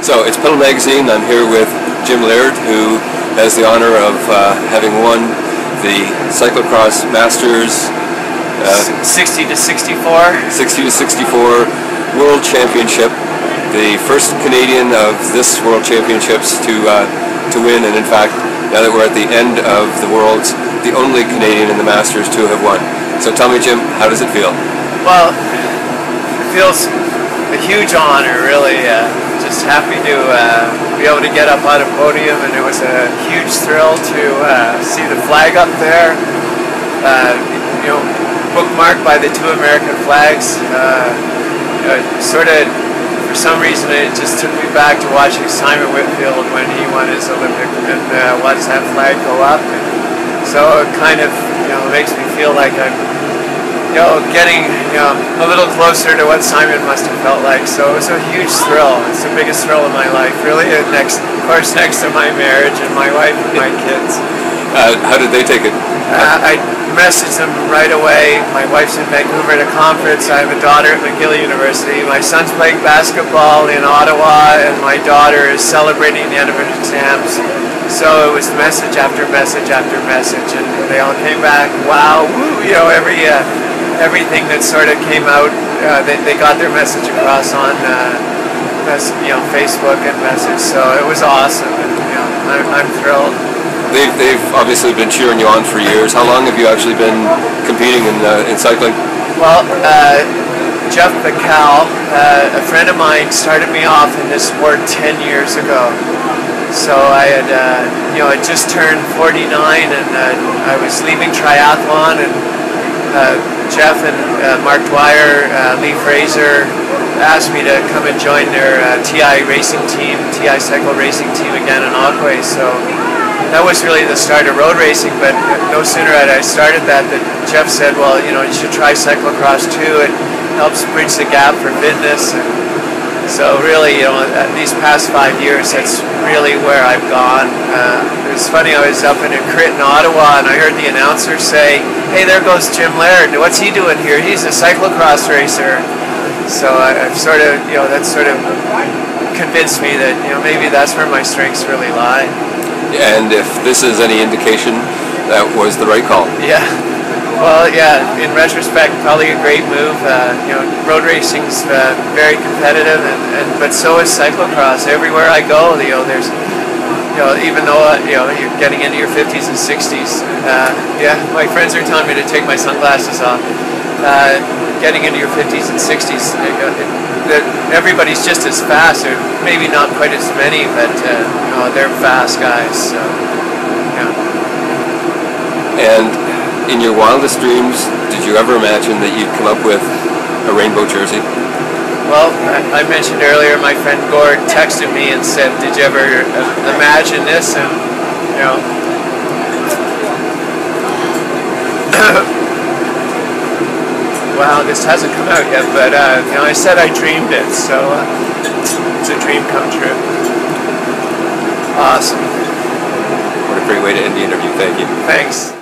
So it's Pedal Magazine. I'm here with Jim Laird, who has the honor of having won the Cyclocross Masters 60 to 64 World Championship, the first Canadian of this World Championships to win, and in fact, now that we're at the end of the Worlds, the only Canadian in the Masters to have won. So tell me, Jim, how does it feel? Well, it feels a huge honor, really. Just happy to be able to get up on a podium, and it was a huge thrill to see the flag up there, you know, bookmarked by the two American flags. Sort of, for some reason, it just took me back to watching Simon Whitfield when he won his Olympic, and watched that flag go up. And so it kind of, you know, makes me feel like I'm, you know, getting, you know, a little closer to what Simon must have felt like. So it was a huge thrill. It's the biggest thrill of my life, really. Next, of course, next to my marriage and my wife and my kids. How did they take it? I messaged them right away. My wife's in Vancouver at a conference. I have a daughter at McGill University. My son's playing basketball in Ottawa, and my daughter is celebrating the end of her exams. So it was message after message after message, and they all came back. Wow, woo, you know, everything that sort of came out, they got their message across on you know, Facebook and message. So it was awesome, and you know, I'm thrilled. They've obviously been cheering you on for years. How long have you actually been competing in cycling? Well, Jeff McCall, a friend of mine, started me off in this sport 10 years ago. So I had, you know, I just turned 49, and I was leaving triathlon, and Jeff and Mark Dwyer, Lee Fraser asked me to come and join their TI racing team, TI cycle racing team again in Otway. So that was really the start of road racing, but no sooner had I started that Jeff said, well, you know, you should try cyclocross too. It helps bridge the gap for fitness. And so really, you know, these past 5 years, that's really where I've gone. It was funny, I was up in a crit in Ottawa, and I heard the announcer say, hey, there goes Jim Laird. What's he doing here? He's a cyclocross racer. So I've sort of, you know, that sort of convinced me that, you know, maybe that's where my strengths really lie. And if this is any indication, that was the right call. Yeah. Well, yeah, in retrospect, probably a great move. You know, road racing's very competitive, but so is cyclocross. Everywhere I go, you know, there's, you know, even though you know, you're getting into your 50s and 60s, yeah, my friends are telling me to take my sunglasses off. Getting into your 50s and 60s, everybody's just as fast, or maybe not quite as many, but you know, they're fast guys. So, yeah. And in your wildest dreams, did you ever imagine that you'd come up with a rainbow jersey? Well, I mentioned earlier, my friend Gord texted me and said, did you ever imagine this? And, you know, wow, this hasn't come out yet, but you know, I said I dreamed it, so it's a dream come true. Awesome. What a great way to end the interview. Thank you. Thanks.